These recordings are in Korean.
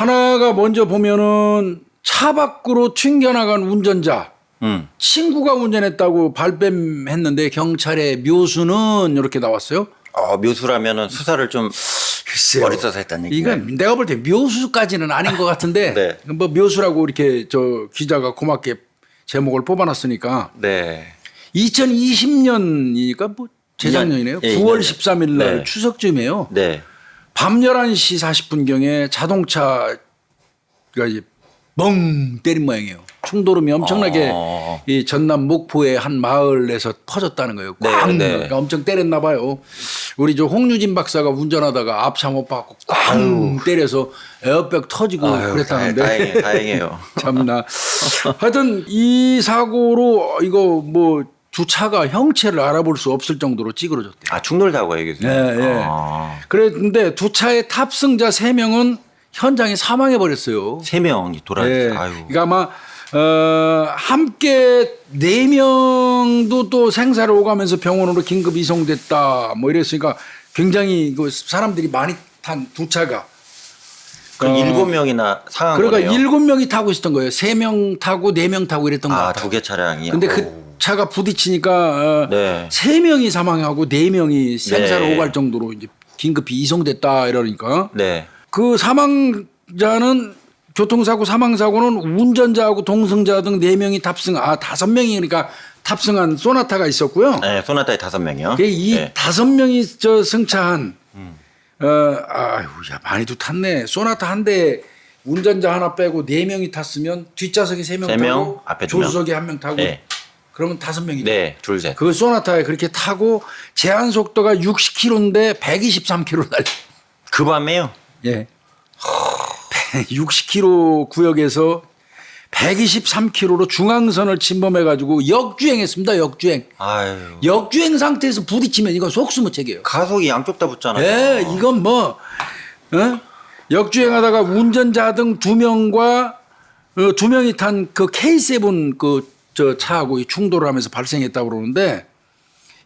하나가 먼저 보면은 차 밖으로 튕겨나간 운전자. 친구가 운전했다고 발뺌했는데 경찰의 묘수는 이렇게 나왔어요. 묘수라면은 수사를 좀 글쎄요. 머리 써서 했다는 얘기네. 이건 내가 볼 때 묘수까지는 아닌 것 같은데 네. 뭐 묘수라고 이렇게 저 기자가 고맙게 제목을 뽑아놨으니까 네. 2020년이니까 뭐 재작년이네요. 예, 9월 2년. 13일 날 네. 추석쯤이에요. 네. 밤 11시 40분경에 자동차가 이제 멍 때린 모양이에요. 충돌음이 엄청나게 이 전남 목포의 한 마을에서 퍼졌다는 거예요. 꽝! 네. 그러니까 엄청 때렸나 봐요. 우리 저 홍유진 박사가 운전하다가 앞차 못 받고 꽝 때려서 에어백 터지고 그랬다는데. 다행이에요. 참나. 하여튼 이 사고로 이거 뭐 두 차가 형체를 알아볼 수 없을 정도로 찌그러졌대요. 충돌 사고예요, 교수님. 예. 그런데 두 차의 탑승자 3명은 현장에 사망해 버렸어요. 3명이 돌아왔어요. 예. 그러니까 아마 함께 4명도 또 생사를 오가면서 병원으로 긴급 이송됐다 뭐 이랬으니까 굉장히 그 사람들이 많이 탄 두 차가 그럼 7명이나 상한 그러니까 거네요. 7명이 타고 있었던 거예요. 3명 타고 4명 타고 이랬던 것 같아요. 2개 차량이. 근데 그 차가 부딪히니까 네. 3명이 사망하고 4명이 생사를 네. 오갈 정도로 이제 긴급히 이송됐다 이러니까 네. 그 사망자는 교통사고 사망사고는 운전자하고 동승자 등 4명이 탑승 5명이 그러니까 탑승한 소나타가 있었고요. 네, 소나타에 5명이요. 이 네. 5명이 저 승차한 야 많이도 탔네. 소나타 한 대 운전자 하나 빼고 4명이 탔으면 뒷좌석에 3명 세 명, 타고 앞에 두 명. 조수석에 1명 타고 네. 그러면 5명이죠. 네, 둘, 셋. 그 소나타에 그렇게 타고 제한 속도가 60km인데 123km 달려. 그 밤에요? 예. 60km 구역에서 123km로 중앙선을 침범해 가지고 역주행했습니다. 역주행. 아유. 역주행 상태에서 부딪히면 이건 속수무책이에요. 가속이 양쪽 다 붙잖아요. 예, 이건 뭐 역주행하다가 운전자 등 2명과 2명이 탄 그 K7 그 저 차하고 충돌을 하면서 발생했다고 그러는데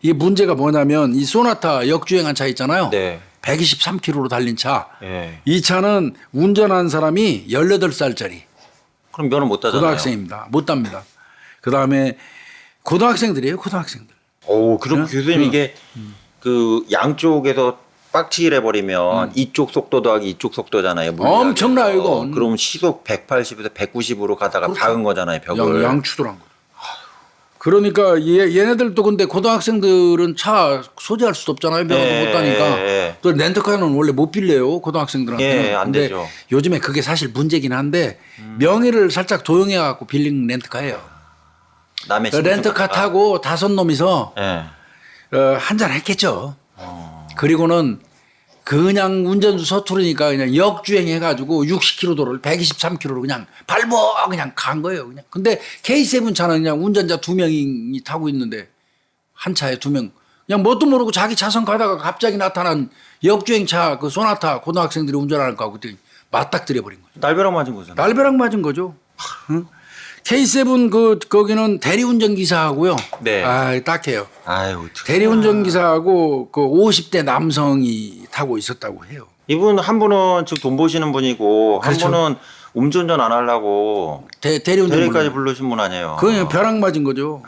이게 문제가 뭐냐면 이 소나타 역주행한 차 있잖아요. 네. 123km로 달린 차. 예. 이 차는 운전한 사람이 18살짜리 그럼 면허 못 따잖아요. 고등학생입니다. 못 답니다. 그다음에 고등학생들이에요. 고등학생들. 그럼 교수님 이게 그 양쪽에서 빡치기를 해버리면 이쪽 속도 더하기 이쪽 속도잖아요. 물리학에서. 엄청나요, 이건. 그럼 시속 180에서 190으로 가다가 그렇죠. 박은 거잖아요, 벽을. 양추돌한 거. 그러니까 얘네들도 근데 고등학생들은 차 소지할 수도 없잖아요. 면허도 예, 못 따니까. 예. 또 렌트카는 원래 못 빌려요. 고등학생들한테는. 예, 안 근데 되죠. 요즘에 그게 사실 문제긴 한데 명의를 살짝 도용해 갖고 빌린 렌트카예요. 남의 그 렌트카 타고 5놈이서 예. 한잔 했겠죠. 그리고는 그냥 운전수 서투르니까 그냥 역주행 해가지고 60km 도로를 123km로 그냥 밟아 그냥 간 거예요. 그냥. 근데 K7 차는 그냥 운전자 2명이 타고 있는데 한 차에 2명 그냥 뭣도 모르고 자기 차선 가다가 갑자기 나타난 역주행차 그 소나타 고등학생들이 운전하는 거하고 맞닥뜨려 버린 거죠. 날벼락 맞은 거잖아요. 날벼락 맞은 거죠. 응? K7 거기는 대리운전 기사하고요. 네. 딱해요. 아유, 어떡해. 대리운전 기사하고 그 50대 남성이 타고 있었다고 해요. 이분 한 분은 지금 돈 버시는 분이고 그렇죠. 한 분은 음주운전 안 하려고 대리운전 대리까지 부르신 분 아니에요. 그건 벼락 맞은 거죠.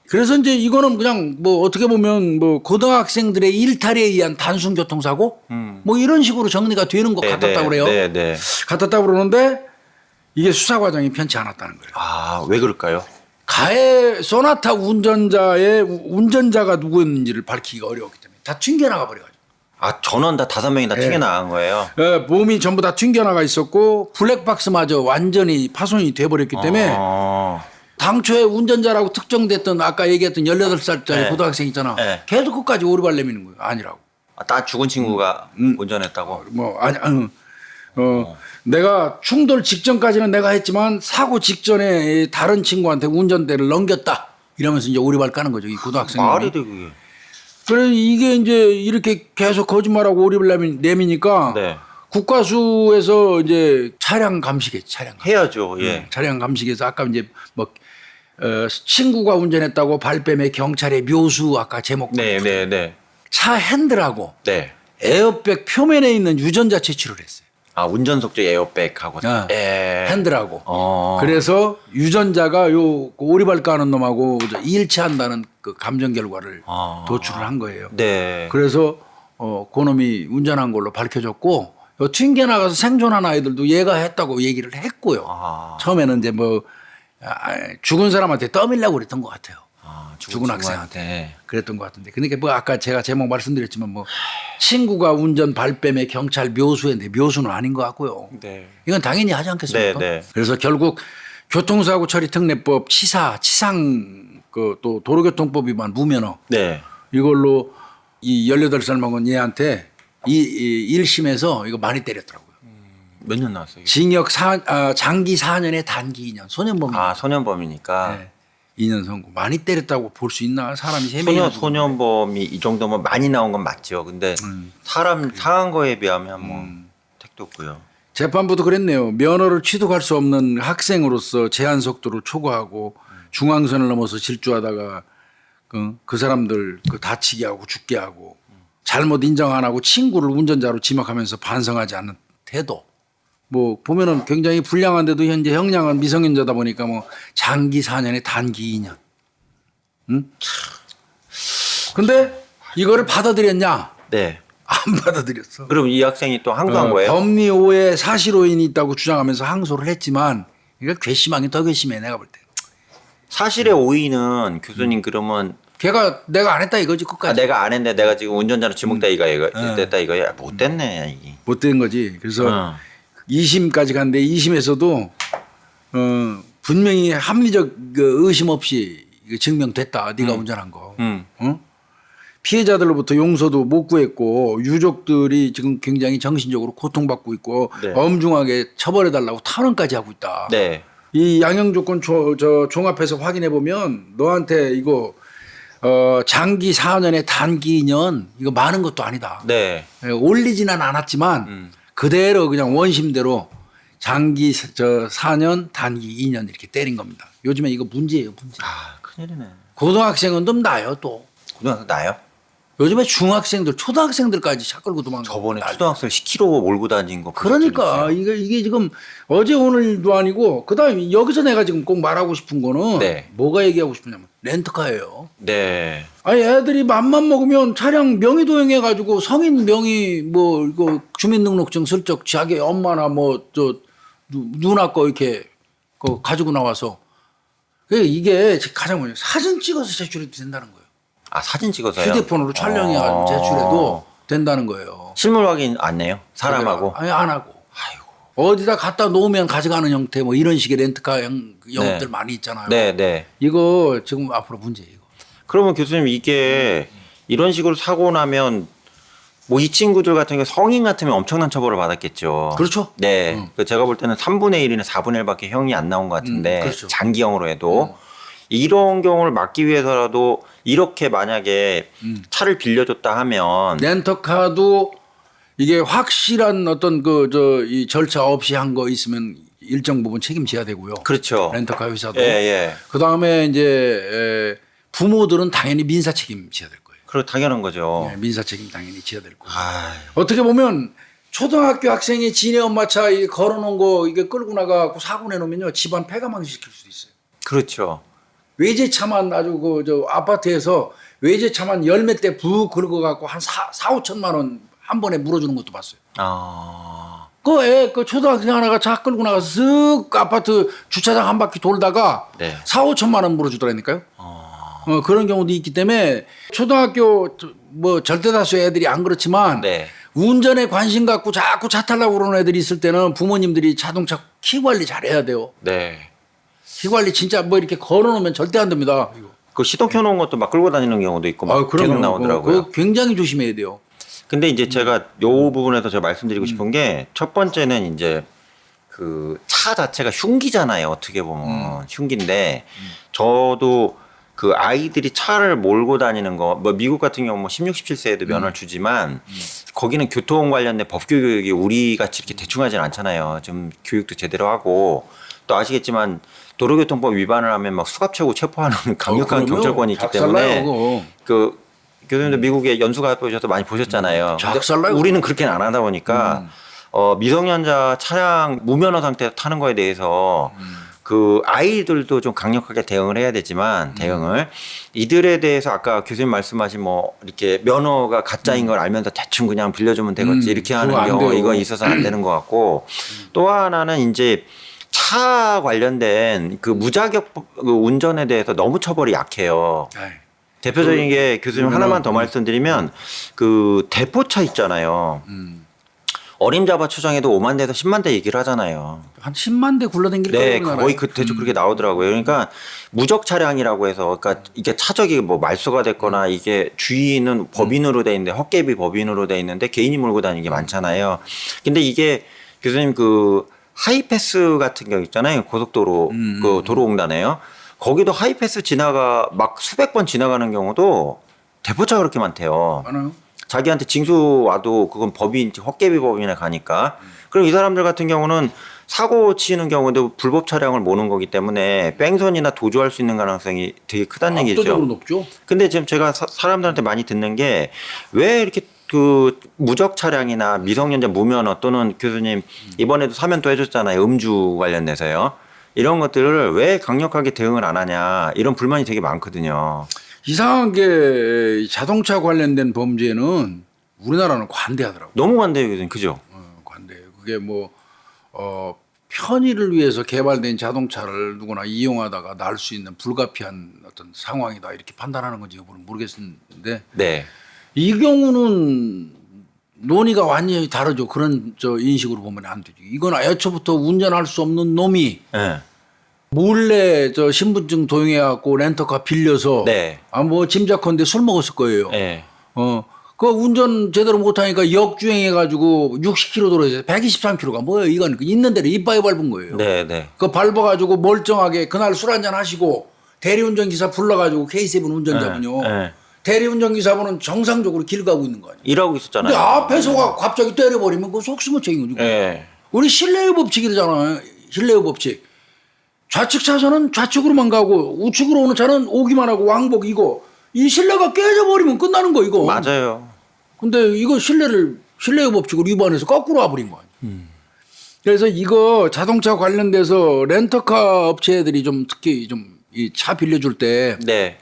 그래서 이제 이거는 그냥 뭐 어떻게 보면 뭐 고등학생들의 일탈에 의한 단순 교통사고 뭐 이런 식으로 정리가 되는 것 같았다고 그래요. 네. 같았다고 그러는데 이게 수사 과정이 편치 않았다는 거예요. 왜 그럴까요? 가해 소나타 운전자가 누구였는지를 밝히기가 어려웠기 때문에 다 튕겨나가 버려가지고. 전원 다 5명이 다 튕겨나간 거예요. 몸이 전부 다 튕겨나가 있었고 블랙박스마저 완전히 파손이 돼버렸기 때문에 당초에 운전자라고 특정됐던 아까 얘기했던 18살짜리 네. 고등학생 있잖아. 네. 계속 끝까지 오리발 내미는 거예요. 아니라고. 다 죽은 친구가 운전했다고? 내가 충돌 직전까지는 내가 했지만 사고 직전에 다른 친구한테 운전대를 넘겼다. 이러면서 이제 오리발 까는 거죠. 이 고등학생이. 말이 돼 그게. 그래 이게 이제 이렇게 계속 거짓말하고 오리발 내미니까 네. 국과수에서 이제 차량 감식했지. 차량 감식. 해야죠. 예. 차량 감식에서 아까 이제 뭐 친구가 운전했다고 발뺌에 경찰의 묘수 아까 제목 네. 차 핸들하고 네. 에어백 표면에 있는 유전자 채취를 했어요. 아 운전석 쪽 에어백하고 핸들하고. 어. 그래서 유전자가 요 오리발 까는 놈하고 일치한다는 그 감정 결과를 도출을 한 거예요. 네. 그래서 그놈이 운전한 걸로 밝혀졌고 튕겨 나가서 생존한 아이들도 얘가 했다고 얘기를 했고요. 처음에는 이제 뭐 죽은 사람한테 떠밀려고 그랬던 것 같아요. 죽은 학생한테 그랬던 것 같은데. 그러니까 뭐 아까 제가 제목 말씀드렸지만 뭐 친구가 운전 발뺌에 경찰 묘수했는데 묘수는 아닌 것 같고요. 네. 이건 당연히 하지 않겠습니까? 네, 네. 그래서 결국 교통사고 처리 특례법 치상 그 또 도로교통법 위반 무면허 네. 이걸로 이 18살 먹은 얘한테 이 1심에서 이거 많이 때렸더라고요. 몇 년 나왔어요? 징역 장기 4년에 단기 2년 소년범이. 소년범이니까. 네. 2년 선고. 많이 때렸다고 볼 수 있나? 사람이 3명이. 소년범이 이 정도면 많이 나온 건 맞죠. 근데 사람 상한 거에 비하면 뭐 택도 없고요. 재판부도 그랬네요. 면허를 취득할 수 없는 학생으로서 제한 속도를 초과하고 중앙선을 넘어서 질주하다가 그 사람들 다치게 하고 죽게 하고 잘못 인정 안 하고 친구를 운전자로 지목하면서 반성하지 않는 태도. 뭐 보면은 굉장히 불량한데도 현재 형량은 미성년자다 보니까 뭐 장기 4년에 단기 2년. 응? 근데 이거를 받아들였냐? 네. 안 받아들였어. 그럼 이 학생이 또 항소한 거예요? 법리 오해 사실 오인이 있다고 주장하면서 항소를 했지만 이거 괘씸하긴 더 괘씸해 내가 볼 때. 사실의 오인은 교수님 그러면 걔가 내가 안 했다 이거지 끝까지. 내가 안 했는데 내가 지금 운전자로 지목돼 이거 됐다 이거야. 못 됐네 이게. 못된 거지. 그래서 2심까지 갔는데 2심에서도 분명히 합리적 의심 없이 이거 증명됐다. 네가 운전한 거. 피해자들로부터 용서도 못 구했고 유족들이 지금 굉장히 정신적으로 고통받고 있고 네. 엄중하게 처벌해달라고 탄원까지 하고 있다. 네. 이 양형 조건 종합해서 확인해 보면 너한테 이거 장기 4년에 단기 2년 이거 많은 것도 아니다. 네. 올리지는 않았지만 그대로 그냥 원심대로 장기 4년 단기 2년 이렇게 때린 겁니다. 요즘에 이거 문제예요, 문제. 아 큰일이네. 고등학생은 좀 나요 또. 고등학생 나요? 요즘에 중학생들, 초등학생들까지 차 끌고 도망가. 저번에 초등학생 10km 몰고 다닌 거. 그러니까 이게 지금 어제 오늘도 아니고 그다음에 여기서 내가 지금 꼭 말하고 싶은 거는 네. 뭐가 얘기하고 싶냐면 렌트카예요. 네. 아니 애들이 맘만 먹으면 차량 명의 도용해 가지고 성인 명의 뭐 이거 주민등록증 슬쩍 자기 엄마나 뭐 저 누나 거 이렇게 가지고 나와서 이게 가장 먼저 사진 찍어서 제출해도 된다는 거예요. 아 사진 찍어서요? 휴대폰으로 촬영해 가지고 제출해도 된다는 거예요. 실물 확인 안 해요? 사람하고? 아니 안 하고. 아이고. 어디다 갖다 놓으면 가져가는 형태 뭐 이런 식의 렌트카 영업들 많이 있잖아요. 네, 네. 이거 지금 앞으로 문제예요. 이거. 그러면 교수님 이게 이런 식으로 사고 나면 뭐 이 친구들 같은 경우 성인 같으면 엄청난 처벌을 받았겠죠. 그렇죠. 네. 제가 볼 때는 3분의 1이나 4분의 1밖에 형이 안 나온 것 같은데 그렇죠. 장기형으로 해도 이런 경우를 막기 위해서라도 이렇게 만약에 차를 빌려줬다 하면 렌터카도 이게 확실한 어떤 이 절차 없이 한 거 있으면 일정 부분 책임져야 되고요. 그렇죠. 렌터카 회사도. 예, 예. 그 다음에 이제 부모들은 당연히 민사 책임져야 될 거예요. 그럼 당연한 거죠. 네, 민사 책임 당연히 져야 될 거예요. 아이. 어떻게 보면 초등학교 학생이 지네 엄마 차 걸어놓은 거 이게 끌고 나가고 사고 내놓으면요 집안 폐가망 시킬 수도 있어요. 그렇죠. 외제차만 아주 아파트에서 외제차만 열몇 대 부 긁어갖고 한 4,5천만 원 한 번에 물어주는 것도 봤어요. 아. 그 초등학생 하나가 차 끌고 나가서 쓱 아파트 주차장 한 바퀴 돌다가 네. 4,5천만 원 물어주더라니까요. 그런 경우도 있기 때문에 초등학교 뭐 절대다수 애들이 안 그렇지만 네. 운전에 관심 갖고 자꾸 차 타려고 그러는 애들이 있을 때는 부모님들이 자동차 키 관리 잘해야 돼요. 네. 키 관리 진짜 뭐 이렇게 걸어놓으면 절대 안 됩니다. 이거. 그 시동 켜놓은 것도 막 끌고 다니는 경우도 있고 막 그럼요. 계속 나오더라고요. 그거 굉장히 조심해야 돼요. 근데 이제 제가 요 부분에서 제가 말씀드리고 싶은 게 첫 번째는 이제 그 차 자체가 흉기잖아요. 어떻게 보면 흉기인데 저도 그 아이들이 차를 몰고 다니는 거 뭐 미국 같은 경우 뭐 16, 17세에도 면허를 주지만 거기는 교통 관련된 법 교육이 우리 같이 이렇게 대충 하진 않잖아요. 좀 교육도 제대로 하고 또 아시겠지만 도로교통법 위반을 하면 막 수갑차고 체포하는 강력한 경찰권이 있기 때문에 그 교수님도 미국에 연수 가보셔서 많이 보셨잖아요. 근데 작살나요. 우리는 그렇게는 안 하다 보니까 미성년자 차량 무면허 상태에서 타는 거에 대해서 그 아이들도 좀 강력하게 대응을 해야 되지만 대응을 이들에 대해서 아까 교수님 말씀하신 뭐 이렇게 면허가 가짜인 걸 알면서 대충 그냥 빌려주면 되겠지 이렇게 하는 그거 안 경우 돼요. 이건 있어서는 안 되는 것 같고 또 하나는 이제 차 관련된 그 무자격 그 운전에 대해서 너무 처벌이 약해요. 아이, 대표적인 게 교수님 그러면은- 하나만 더 말씀드리면 그 대포차 있잖아요. 어림잡아 추정해도 5만 대에서 10만 대 얘기를 하잖아요. 한 10만 대 굴러다닐 네, 거예요. 거의 그 대충 그렇게 나오더라고요. 그러니까 무적 차량이라고 해서, 그러니까 이게 차적이 뭐 말소가 됐거나 이게 주인은 법인으로 돼 있는데 헛개비 법인으로 돼 있는데 개인이 몰고 다니는 게 많잖아요. 근데 이게 교수님 그 하이패스 같은 경우 있잖아요. 고속도로 그 도로공단에요. 거기도 하이패스 지나가 막 수백 번 지나가는 경우도 대포차 그렇게 많대요. 많아요. 자기한테 징수 와도 그건 법인 헛개비 법인에 가니까 그럼 이 사람들 같은 경우는 사고 치는 경우도 불법 차량을 모는 거기 때문에 뺑소니나 도주할 수 있는 가능성이 되게 크다는 압도적으로 얘기죠. 높죠. 근데 지금 제가 사람들한테 많이 듣는 게 왜 이렇게 그 무적 차량이나 미성년자 무면허 또는 교수님 이번에도 사면 또 해줬잖아요. 음주 관련돼서요. 이런 것들을 왜 강력하게 대응을 안 하냐 이런 불만이 되게 많거든요. 이상한 게 자동차 관련된 범죄는 우리나라는 관대하더라고요. 너무 관대해요, 교수님. 그죠? 관대해요. 그게 뭐 편의를 위해서 개발된 자동차를 누구나 이용하다가 날 수 있는 불가피한 어떤 상황이다 이렇게 판단하는 건지 여부는 모르겠는데 네. 이 경우는 논의가 완전히 다르죠. 그런 인식으로 보면 안 되죠. 이건 애초부터 운전할 수 없는 놈이 네. 몰래 신분증 도용해 갖고 렌터카 빌려서 네. 뭐 짐작컨대 술 먹었을 거예요. 네. 그 운전 제대로 못하니까 역주행해 가지고 60km 도로에서 123km가 뭐예요? 이건 있는 대로 이빠이 밟은 거예요. 네. 네. 그 밟아가지고 멀쩡하게 그날 술 한잔 하시고 대리운전 기사 불러가지고 K7 운전자분요. 네. 대리운전 기사분은 정상적으로 길 가고 있는 거 아니에요. 일하고 있었잖아요. 근데 앞에서가 갑자기 때려버리면 그거 속수무책인 거죠. 네. 우리 실내의 법칙이잖아요. 실내의 법칙. 좌측 차선은 좌측으로만 가고 우측으로 오는 차는 오기만 하고 왕복 이거. 이 실내가 깨져버리면 끝나는 거 이거. 맞아요. 근데 이거 실내의 법칙을 위반해서 거꾸로 와버린 거 아니에요. 그래서 이거 자동차 관련돼서 렌터카 업체들이 좀 특히 좀 이 차 빌려줄 때 네.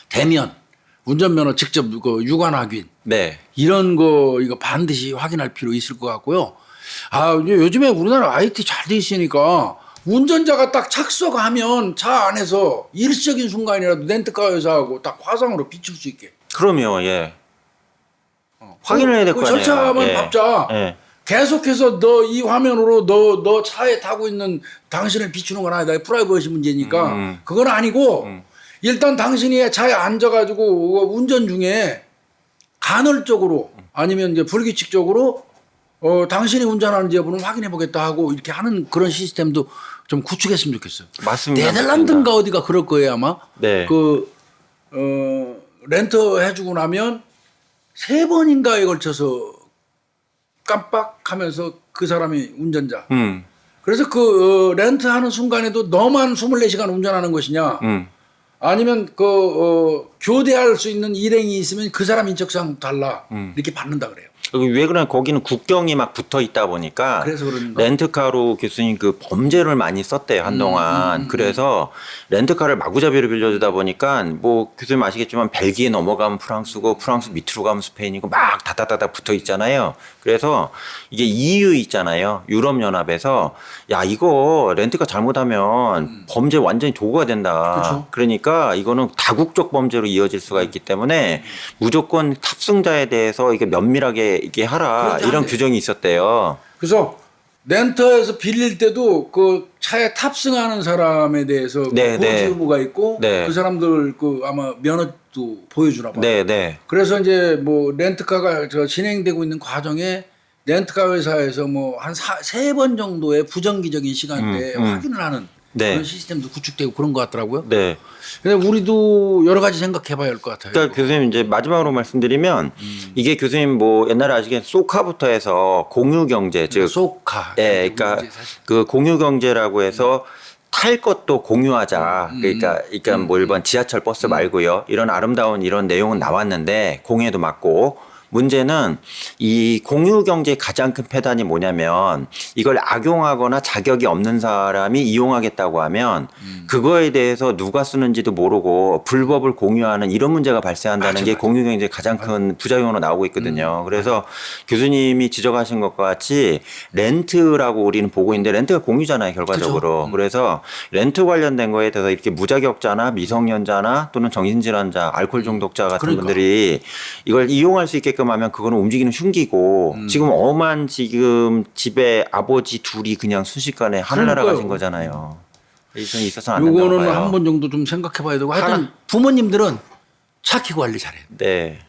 대면 운전면허 직접 그 유관 확인 네. 이런 거 이거 반드시 확인할 필요 있을 것 같고요. 요즘에 우리나라 IT 잘 돼 있으니까 운전자가 딱 착석하면 차 안에서 일시적인 순간이라도 렌트카 회사하고 딱 화상으로 비출 수 있게. 그럼요. 예. 확인을 해야 될 거 그 아니에요. 절차만 예. 밟자. 예. 계속해서 너 이 화면으로 너 차에 타고 있는 당신을 비추는 건 아니다. 프라이버시 문제니까 그건 아니고 일단 당신이 차에 앉아가지고 운전 중에 간헐적으로 아니면 이제 불규칙적으로 당신이 운전하는지 여부는 확인해 보겠다 하고 이렇게 하는 그런 시스템도 좀 구축했으면 좋겠어요. 맞습니다. 네덜란드인가 어디가 그럴 거예요 아마. 네. 렌트 해주고 나면 3번인가에 걸쳐서 깜빡하면서 그 사람이 운전자. 그래서 렌트하는 순간에도 너만 24시간 운전하는 것이냐. 아니면 교대할 수 있는 일행이 있으면 그 사람 인적사항 달라. 이렇게 받는다 그래요. 왜 그러냐 거기는 국경이 막 붙어 있다 보니까 그래서 그런가? 렌트카로 교수님 그 범죄를 많이 썼대요 한동안. 그래서 렌트카를 마구잡이로 빌려주다 보니까 뭐 교수님 아시겠지만 벨기에 넘어가면 프랑스고 프랑스 밑으로 가면 스페인이고 막 다다다다 붙어 있잖아요. 그래서 이게 EU 있잖아요. 유럽연합에서 야 이거 렌트카 잘못하면 범죄 완전히 도구가 된다. 그쵸. 그러니까 이거는 다국적 범죄로 이어질 수가 있기 때문에 무조건 탑승자에 대해서 이게 면밀하게 이게 하라 그렇지 이런 않아요. 규정이 있었대요. 그래서 렌터에서 빌릴 때도 그 차에 탑승하는 사람에 대해서 네, 고지 네. 의무가 있고 네. 그 사람들 아마 면허도 보여주나 봐요. 네, 네. 그래서 이제 뭐 렌트카가 진행되고 있는 과정에 렌트카 회사에서 뭐 한 3번 정도의 부정기적인 시간대에 확인을 하는 네. 그런 시스템도 구축되고 그런 것 같더라고요. 네. 근데 우리도 여러 가지 생각해 봐야 할 것 같아요. 그러니까 교수님 이제 마지막으로 말씀드리면 이게 교수님 뭐 옛날에 아시겠 소카부터 해서 공유 경제 즉 소카. 네, 그러니까 그 공유 경제라고 해서 탈 것도 공유하자. 그러니까 뭐 일반 지하철 버스 말고요. 이런 아름다운 이런 내용은 나왔는데 공해도 맞고 문제는 이 공유 경제의 가장 큰 폐단이 뭐냐면 이걸 악용하거나 자격이 없는 사람이 이용하겠다고 하면 그거에 대해서 누가 쓰는지도 모르고 불법을 공유하는 이런 문제가 발생한다는 게 공유 경제의 가장 큰 부작용으로 나오고 있거든요. 그래서 교수님이 지적하신 것과 같이 렌트라고 우리는 보고 있는데 렌트가 공유잖아요, 결과적으로. 그래서 렌트 관련된 거에 대해서 이렇게 무자격자나 미성년자나 또는 정신질환자, 알코올 중독자 같은 그러니까. 분들이 이걸 이용할 수 있게끔 하면 그거는 움직이는 흉기고 지금 엄한 지금 집에 아버지 둘이 그냥 순식간에 하늘나라 가신 거잖아요. 이건 있어서는 안 된다고 요거는 봐요. 한 번 정도 좀 생각해 봐야 되고 하여튼 하나. 부모님들은 착히 관리 잘해요. 네.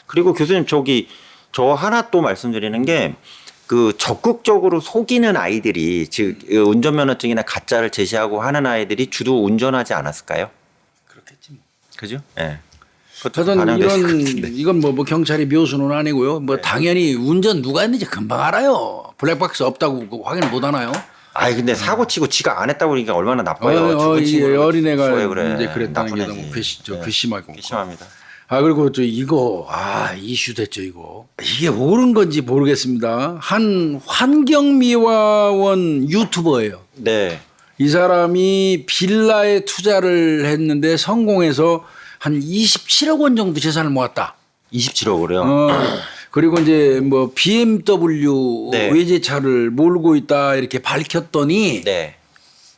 그리고 교수님 저 하나 또 말씀드리는 게 그 적극적으로 속이는 아이들이 즉 운전면허증이나 가짜를 제시하고 하는 아이들이 주로 운전하지 않았을까요? 그렇겠지 뭐. 그죠? 예. 네. 저는 이건 뭐 경찰이 묘수는 아니고요. 뭐 당연히 운전 누가 했는지 금방 알아요. 블랙박스 없다고 그거 확인 못 하나요? 아니 근데 사고 치고 지가 안 했다고 그러니까 얼마나 나빠요. 이 친구를 어린애가 왜 그래. 이제 그랬다는 게 나쁜 너무 애지. 괘씸하고. 괘씸합니다. 그리고 또 이거 이슈 됐죠 이거. 이게 옳은 건지 모르겠습니다. 한 환경미화원 유튜버예요. 네. 이 사람이 빌라에 투자를 했는데 성공해서 한 27억 원 정도 재산을 모았다. 27억으로요. 그리고 이제 뭐 BMW 네. 외제차를 몰고 있다 이렇게 밝혔더니 네.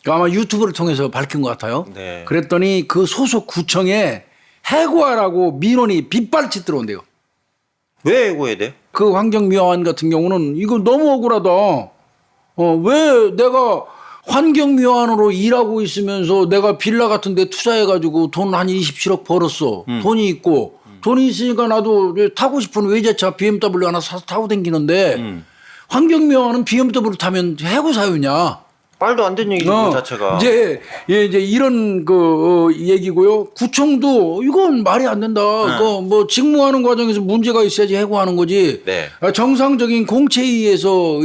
아마 유튜브를 통해서 밝힌 것 같아요. 네. 그랬더니 그 소속 구청에 해고하라고 민원이 빗발치 들어온대요. 왜 해고해야 돼요? 그 환경미화원 같은 경우는 이거 너무 억울하다. 왜 내가 환경미화원으로 일하고 있으면서 내가 빌라 같은 데 투자해가지고 돈 한 27억 벌었어. 돈이 있고 돈이 있으니까 나도 타고 싶은 외제차 BMW 하나 사서 타고 다니는데 환경미화원은 BMW 타면 해고 사유냐. 말도 안 되는 얘기죠, 그 자체가. 이제 이런 얘기고요. 구청도 이건 말이 안 된다. 뭐 직무하는 과정에서 문제가 있어야지 해고하는 거지. 네. 정상적인 공채위에서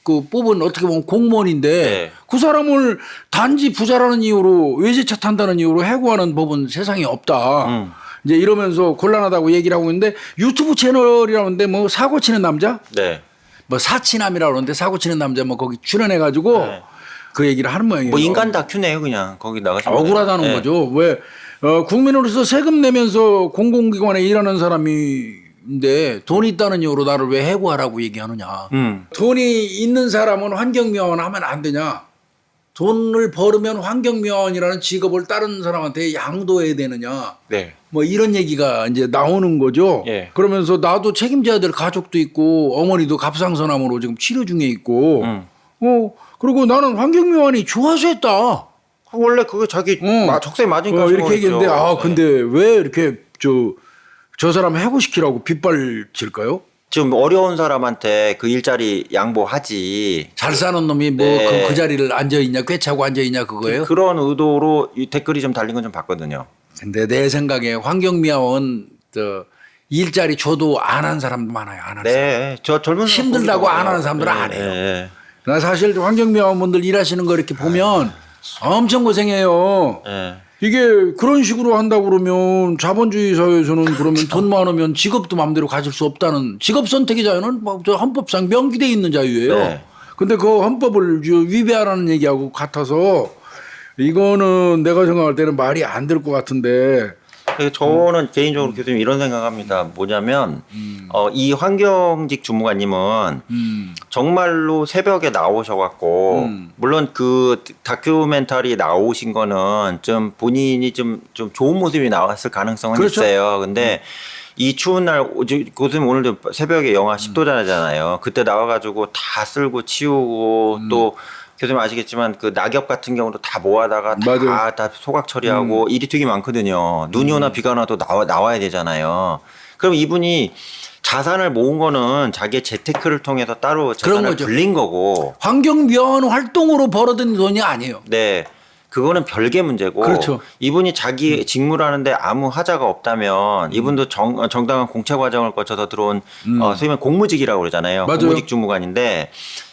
그 뽑은 어떻게 보면 공무원인데 네. 그 사람을 단지 부자라는 이유로 외제차 탄다는 이유로 해고하는 법은 세상에 없다. 이제 이러면서 곤란하다고 얘기를 하고 있는데 유튜브 채널이라는데 뭐 사고 치는 남자? 네. 뭐 사치남이라고 그러는데 사고 치는 남자 뭐 거기 출연해가지고 네. 그 얘기를 하는 모양이에요. 뭐 인간 다큐네요, 그냥. 거기 나가서. 억울하다는 네. 거죠. 왜 국민으로서 세금 내면서 공공기관에 일하는 사람인데 돈이 있다는 이유로 나를 왜 해고하라고 얘기하느냐. 돈이 있는 사람은 환경미화원 하면 안 되냐. 돈을 벌으면 환경미화원이라는 직업을 다른 사람한테 양도해야 되느냐. 네. 뭐 이런 얘기가 이제 나오는 거죠. 예. 그러면서 나도 책임져야 될 가족도 있고 어머니도 갑상선암으로 지금 치료 중에 있고 그리고 나는 환경미화원이 좋아서 했다. 원래 그거 자기 적성에 맞으니까 이렇게 얘기했는데 네. 근데 왜 이렇게 저 사람 해고시키라고 빗발칠까요? 지금 어려운 사람한테 그 일자리 양보하지. 잘 사는 놈이 뭐 네. 그 자리를 앉아있냐 꿰차고 앉아있냐 그거예요? 그런 의도로 이 댓글이 좀 달린 건 좀 봤거든요. 근데 내 생각에 환경미화원 일자리 줘도 안 한 사람도 많아요. 안 하는 사람. 네. 저 젊은 사람 힘들다고 거기서 안 하는 사람들은 네. 안 해요. 네. 나 사실 환경미화원분들 일하시는 거 이렇게 보면 엄청 고생해요. 네. 이게 그런 식으로 한다고 그러면 자본주의 사회에서는 그러면 돈 많으면 직업도 마음대로 가질 수 없다는 직업 선택의 자유는 뭐 헌법상 명기돼 있는 자유예요. 네. 근데 그 헌법을 위배하라는 얘기하고 같아서 이거는 내가 생각할 때는 말이 안 될 것 같은데. 저는 개인적으로 교수님 이런 생각합니다. 뭐냐면 이 환경직 주무관님은 정말로 새벽에 나오셔갖고 물론 그 다큐멘터리 나오신 거는 좀 본인이 좀 좋은 모습이 나왔을 가능성은 그렇죠. 있어요. 근데 이 추운 날 교수님 오늘도 새벽에 영하 10도잖아요. 그때 나와가지고 다 쓸고 치우고 또 교수님 아시겠지만 그 낙엽 같은 경우도 다 모아다가 다 소각 처리하고 일이 되게 많거든요. 눈이 오나 비가 오나도 나와야 되잖아요. 그럼 이분이 자산을 모은 거는 자기의 재테크를 통해서 따로 자산을 불린 거고. 환경미화원 활동으로 벌어든 돈이 아니에요. 네. 그거는 별개 문제고. 그렇죠. 이분이 자기 직무를 하는데 아무 하자가 없다면 이분도 정당한 공채 과정을 거쳐서 들어온 소위 말해 공무직이라고 그러잖아요. 맞아요. 공무직 주무관인데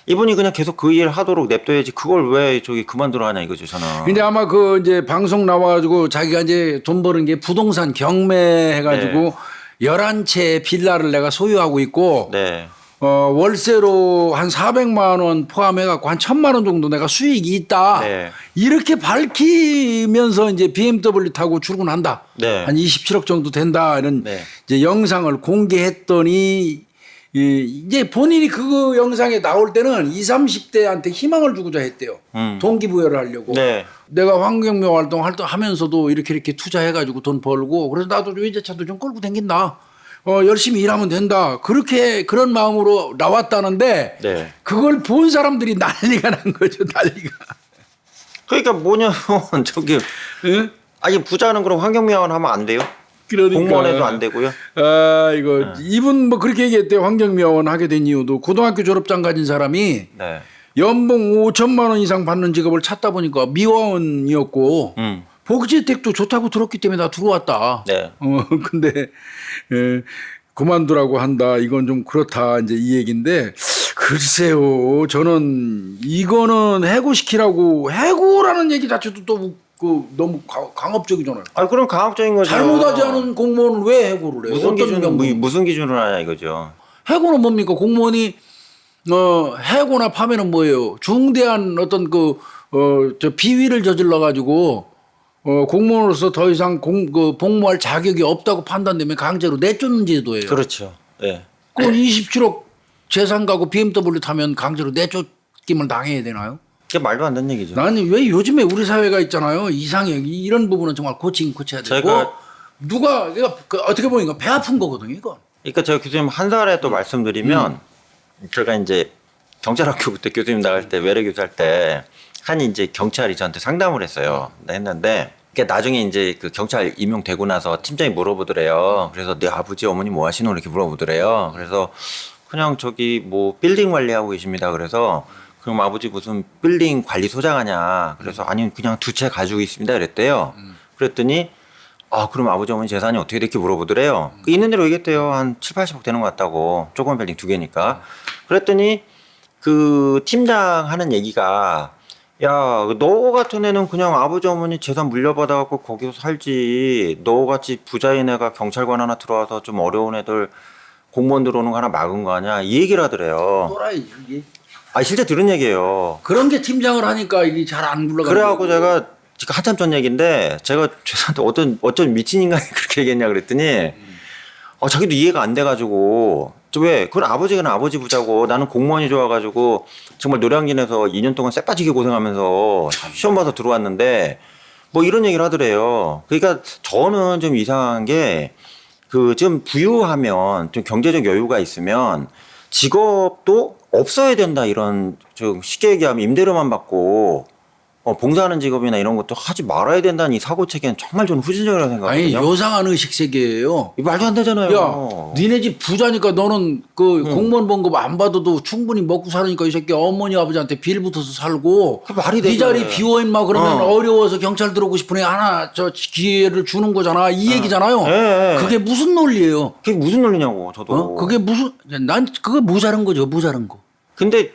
이분이 그냥 계속 그 일 하도록 냅둬야지 그걸 왜 그만두러 하냐 이거죠, 저는. 근데 아마 이제 방송 나와가지고 자기가 이제 돈 버는 게 부동산 경매해가지고 11채 빌라를 내가 소유하고 있고 네. 월세로 한 400만 원 포함해갖고 한 1000만 원 정도 내가 수익이 있다. 네. 이렇게 밝히면서 이제 BMW 타고 출근한다. 네. 한 27억 정도 된다. 이런 네. 이제 영상을 공개했더니 이제 본인이 그 영상에 나올 때는 20, 30대한테 희망을 주고자 했대요. 동기부여를 하려고. 네. 내가 환경미화 활동하면서도 이렇게 투자해가지고 돈 벌고 그래서 나도 외제차도 좀 끌고 다닌다. 열심히 일하면 된다. 그런 마음으로 나왔다는데 네. 그걸 본 사람들이 난리가 난 거죠. 난리가. 그러니까 뭐냐면 저기 응? 아니 부자는 그럼 환경미화원 하면 안 돼요? 그러니까. 공무원에도 안 되고요. 이거 이분 뭐 그렇게 얘기했대요. 환경미화원 하게 된 이유도 고등학교 졸업장 가진 사람이 네. 연봉 5천만 원 이상 받는 직업을 찾다 보니까 미화원이었고 복지 혜택도 좋다고 들었기 때문에 나 들어왔다. 네. 근데 그만두라고 한다. 이건 좀 그렇다. 이제 이 얘기인데 글쎄요. 저는 이거는 해고시키라고 해고라는 얘기 자체도 또 너무 강압적이잖아요. 아 그럼 강압적인 거죠. 잘못하지 않은 공무원을 왜 해고를 해요? 무슨 기준으로 하냐 이거죠. 해고는 뭡니까? 공무원이 해고나 파면은 뭐예요? 중대한 어떤 저 비위를 저질러 가지고 공무원으로서 더 이상 복무할 자격이 없다고 판단되면 강제로 내쫓는 제도예요. 그렇죠. 네. 그 27억 재산 가고 BMW 타면 강제로 내쫓김을 당해야 되나요? 그게 말도 안 되는 얘기죠. 나는 왜 요즘에 우리 사회가 있잖아요. 이상해. 이런 부분은 정말 고쳐야 되고 누가 어떻게 보면 이거 배 아픈 거거든요. 이거. 그러니까 제가 교수님 한 살에 또 말씀드리면 제가 이제 경찰학교 그때 교수님 나갈 때 외래 교수할 때 한 이제 경찰이 저한테 상담을 했어요. 했는데 나중에 이제 그 경찰 임용되고 나서 팀장이 물어보더래요. 그래서 내 아버지 어머니 뭐 하시노 이렇게 물어보더래요. 그래서 그냥 저기 뭐 빌딩 관리하고 계십니다. 그래서 그럼 아버지 무슨 빌딩 관리소장 하냐. 그래서 아니 그냥 2채 가지고 있습니다. 그랬대요. 그랬더니 그럼 아버지 어머니 재산이 어떻게 이렇게 물어보더래요. 있는 대로 얘기했대요. 한 7, 80억 되는 것 같다고. 조그만 빌딩 2개니까. 그랬더니 그 팀장 하는 얘기가 야, 너 같은 애는 그냥 아버지 어머니 재산 물려받아갖고 거기서 살지. 너 같이 부자인 애가 경찰관 하나 들어와서 좀 어려운 애들 공무원 들어오는 거 하나 막은 거 아니야. 이 얘기를 하더래요. 또라이 이게. 실제 들은 얘기예요. 그런 게 팀장을 하니까 이게 잘 안 굴러가는 그래갖고 제가 지금 한참 전 얘기인데 제가 죄송한데 어떤 미친 인간이 그렇게 얘기했냐 그랬더니 자기도 이해가 안 돼가지고 왜 그건 아버지가 아버지 부자고 나는 공무원이 좋아가지고 정말 노량진에서 2년 동안 쎄빠지게 고생하면서 시험 봐서 들어왔는데 뭐 이런 얘기를 하더래요. 그러니까 저는 좀 이상한 게 좀 부유하면 좀 경제적 여유가 있으면 직업도 없어야 된다 이런 좀 쉽게 얘기하면 임대료만 받고 봉사하는 직업이나 이런 것도 하지 말아야 된다는 이 사고 체계는 정말 저는 후진적이라고 생각하거든요. 아니 요상한 의식 세계예요. 말도 안 되잖아요. 야, 니네 집 부자니까 너는 공무원 봉급 안 받아도 충분히 먹고 살으니까 이 새끼 어머니 아버지한테 빌 붙어서 살고 그 말이 네 되죠. 자리 비워 임마 그러면 어려워서 경찰 들어오고 싶으니 하나 저 기회를 주는 거잖아. 이 얘기잖아요. 네. 그게 무슨 논리예요? 그게 무슨 논리냐고 저도. 그게 난 그거 모자란 거죠. 모자란 거. 근데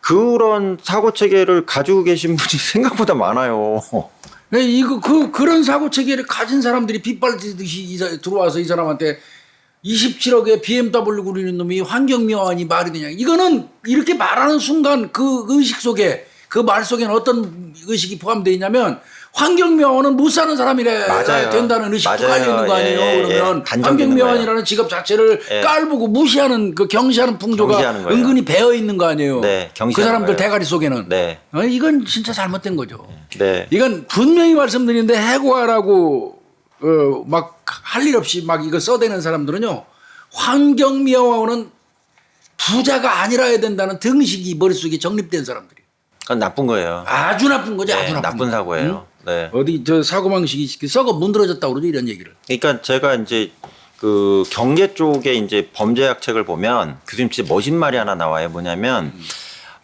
그런 사고 체계를 가지고 계신 분이 생각보다 많아요. 그런 사고 체계를 가진 사람들이 빗발지듯이 들어와서 이 사람한테 27억에 BMW 구리는 놈이 환경미화원이 말이 되냐. 이거는 이렇게 말하는 순간 그 의식 속에 그 말 속에는 어떤 의식이 포함되어 있냐면 환경미화원은 못 사는 사람이래 맞아요. 된다는 의식도 맞아요. 깔려 있는 거 아니에요. 그러면 환경미화원이라는 직업 자체를 깔보고 무시하는 경시하는 풍조가 은근히 배어 있는 거 아니에요. 네, 그 사람들 대가리 속에는. 네. 이건 진짜 잘못된 거죠. 네. 이건 분명히 말씀드리는데 해고하라고 막 할 일 없이 막 이거 써대는 사람들은요. 환경미화원은 부자가 아니라야 된다는 등식이 머릿속에 정립된 사람들이에요. 그건 나쁜 거예요. 아주 나쁜 거죠. 네, 아주 나쁜 사고예요. 응? 네. 어디 저 사고방식이 썩어 문드러졌다고 그러죠. 이런 얘기를. 그러니까 제가 이제 그 경제 쪽에 이제 범죄학책을 보면 교수님 진짜 멋진 말이 하나 나와요. 뭐냐면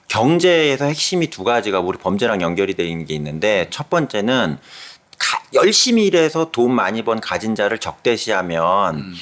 경제에서 핵심이 2가지가 우리 범죄랑 연결이 되어 있는 게 있는데 첫 번째는 열심히 일해서 돈 많이 번 가진 자를 적대시하면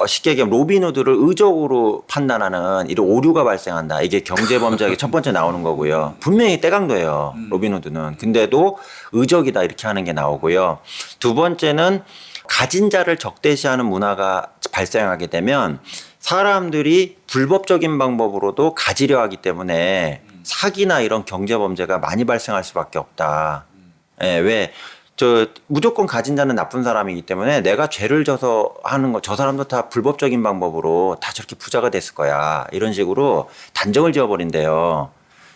쉽게 얘기하면 로빈후드를 의적으로 판단하는 이런 오류가 발생한다. 이게 경제범죄학의 첫 번째 나오는 거고요. 분명히 떼강도예요. 로빈후드는. 근데도 의적이다 이렇게 하는 게 나오고요. 2번째는 가진 자를 적대시하는 문화가 발생하게 되면 사람들이 불법적인 방법으로도 가지려 하기 때문에 사기나 이런 경제 범죄가 많이 발생할 수밖에 없다. 예, 왜? 무조건 가진 자는 나쁜 사람이기 때문에 내가 죄를 져서 하는 거, 저 사람도 다 불법적인 방법으로 다 저렇게 부자가 됐을 거야. 이런 식으로 단정을 지어버린대요.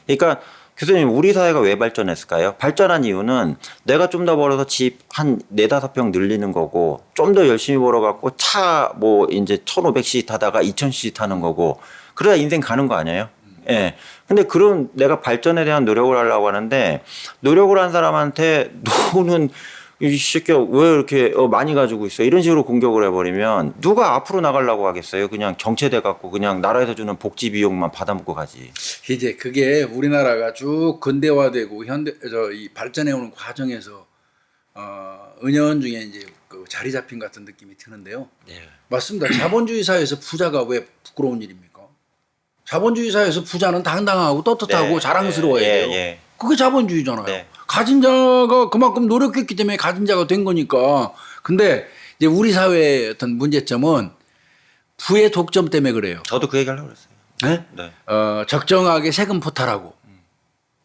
그러니까 교수님, 우리 사회가 왜 발전했을까요? 발전한 이유는 내가 좀 더 벌어서 집 한 4-5평 늘리는 거고, 좀 더 열심히 벌어갖고 차 뭐 이제 1500cc 타다가 2000cc 타는 거고, 그래야 인생 가는 거 아니에요? 예. 근데 그런 내가 발전에 대한 노력을 하려고 하는데, 노력을 한 사람한테 너는 이 새끼야 왜 이렇게 많이 가지고 있어? 이런 식으로 공격을 해버리면 누가 앞으로 나가려고 하겠어요? 그냥 정체돼 갖고 그냥 나라에서 주는 복지 비용만 받아먹고 가지. 이제 그게 우리나라가 쭉 근대화되고 이 발전해오는 과정에서 은연중에 이제 그 자리 잡힌 같은 느낌이 드는데요. 네. 맞습니다. 자본주의 사회에서 부자가 왜 부끄러운 일입니까? 자본주의 사회에서 부자는 당당하고 떳떳하고 네. 자랑스러워야 예, 돼요. 예. 그게 자본주의잖아요. 네. 가진 자가 그만큼 노력했기 때문에 가진 자가 된 거니까. 근데 이제 우리 사회의 어떤 문제점은 부의 독점 때문에 그래요. 저도 그 얘기 하려고 그랬어요. 네? 네. 적정하게 세금 포탈하고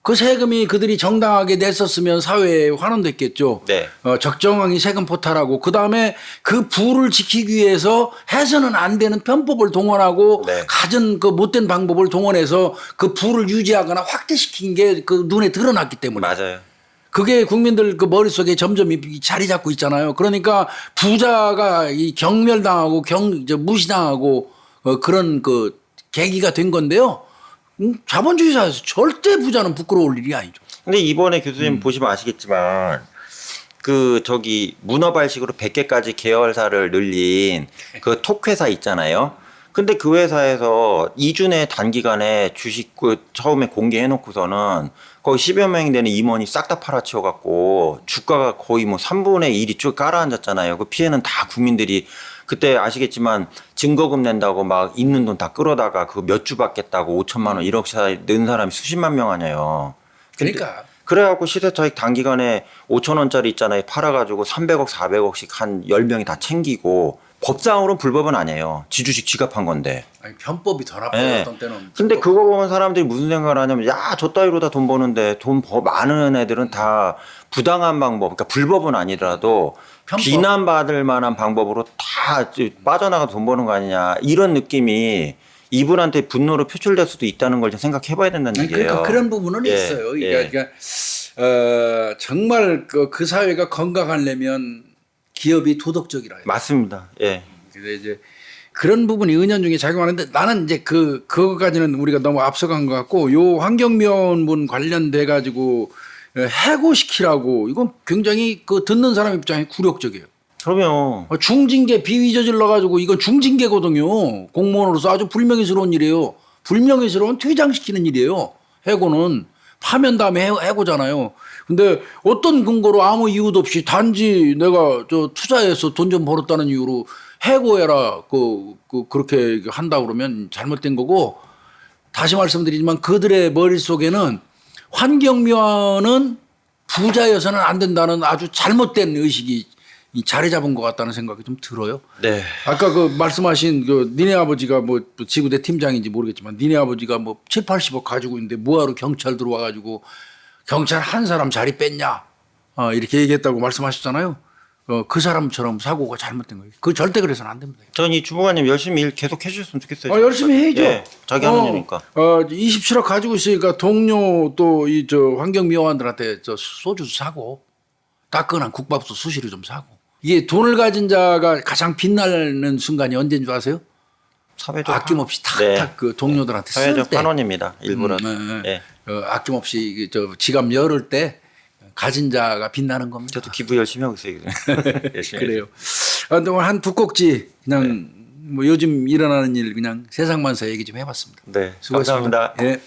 그 세금이 그들이 정당하게 냈었으면 사회에 환원됐겠죠. 네. 적정하게 세금 포탈하고 그다음에 그 부를 지키기 위해서 해서는 안 되는 편법을 동원하고 네. 갖은 그 못된 방법을 동원해서 그 부를 유지하거나 확대시킨 게 그 눈에 드러났기 때문에. 맞아요. 그게 국민들 그 머릿속에 점점 자리 잡고 있잖아요. 그러니까 부자가 이 경멸당하고 무시당하고 그런 그 계기가 된 건데요. 자본주의 사회에서 절대 부자는 부끄러울 일이 아니죠. 근데 이번에 교수님 보시면 아시겠지만 문어발식으로 100개까지 계열사를 늘린 그 톡 회사 있잖아요. 근데 그 회사에서 2주 내 단기간에 주식 처음에 공개해 놓고서는 거의 10여 명이 되는 임원이 싹 다 팔아치워 갖고 주가가 거의 뭐 3분의 1이 쭉 깔아앉았잖아요. 그 피해는 다 국민들이 그때 아시겠지만 증거금 낸다고 막 있는 돈 다 끌어다가 그 몇 주 받겠다고 5천만 원 1억씩 낸 사람이 수십만 명 아니에요. 그러니까 그래갖고 시세차익 단기간에 5천 원짜리 있잖아요. 팔아가지고 300억 400억씩 한 10명이 다 챙기고 법상으로는 불법은 아니에요. 지주식 지갑한 건데. 아니, 편법이 더 나빠요. 네. 어떤 때는. 근데 그거 보면 사람들이 무슨 생각을 하냐면 야, 저 따위로 다 돈 버는데 돈 많은 애들은 다 부당한 방법, 그러니까 불법은 아니더라도 편법. 비난받을 만한 방법으로 다 빠져나가 돈 버는 거 아니냐. 이런 느낌이 이분한테 분노로 표출될 수도 있다는 걸 좀 생각해 봐야 된다는 얘기예요. 그러니까 그런 부분은 예, 있어요. 예. 그러니까 정말 그 사회가 건강하려면 기업이 도덕적이라 해요. 맞습니다. 예. 근데 이제 그런 부분이 은연중에 작용하는데 나는 이제 그거까지는 우리가 너무 앞서간 것 같고 요 환경미화원 관련돼 가지고 해고시키라고 이건 굉장히 그 듣는 사람 입장에 굴욕적이에요. 그러면 중징계 비위 저질러 가지고 이건 중징계거든요. 공무원으로서 아주 불명예스러운 일이에요. 불명예스러운 퇴장시키는 일이에요. 해고는 파면 다음에 해고잖아요. 근데 어떤 근거로 아무 이유도 없이 단지 내가 투자해서 돈 좀 벌었다는 이유로 해고해라 그렇게 한다 그러면 잘못된 거고 다시 말씀드리지만 그들의 머릿속에는 환경미화는 부자여서는 안 된다는 아주 잘못된 의식이 자리 잡은 것 같다는 생각이 좀 들어요. 네. 아까 말씀하신 니네 아버지가 뭐 지구대 팀장인지 모르겠지만 니네 아버지가 뭐 7, 80억 가지고 있는데 뭐하러 경찰 들어와 가지고 경찰 한 사람 자리 뺐냐 이렇게 얘기했다고 말씀하셨잖아요. 그 사람처럼 사고가 잘못된 거예요. 그 절대 그래서는 안 됩니다. 전 이 주무관님 열심히 일 계속 해주셨으면 좋겠어요. 열심히 해야죠. 예, 자기 하는 일이니까. 27억 가지고 있으니까 동료 또 환경미화원들한테 소주 사고 따끈한 국밥도 수시로 좀 사고. 이게 돈을 가진 자가 가장 빛나는 순간이 언제인 줄 아세요? 사회적 아낌없이 탁탁 네. 그 동료들한테 쓸 사회적 때. 환원입니다. 일부러. 네. 예. 아낌없이 지갑 열을 때 가진 자가 빛나는 겁니다. 저도 기부 열심히 하고 있어요. 열심히 그래요. 한 두 꼭지 그냥 뭐 요즘 일어나는 일 그냥 세상만사 얘기 좀 해봤습니다. 네. 수고하셨습니다. 감사합니다. 예.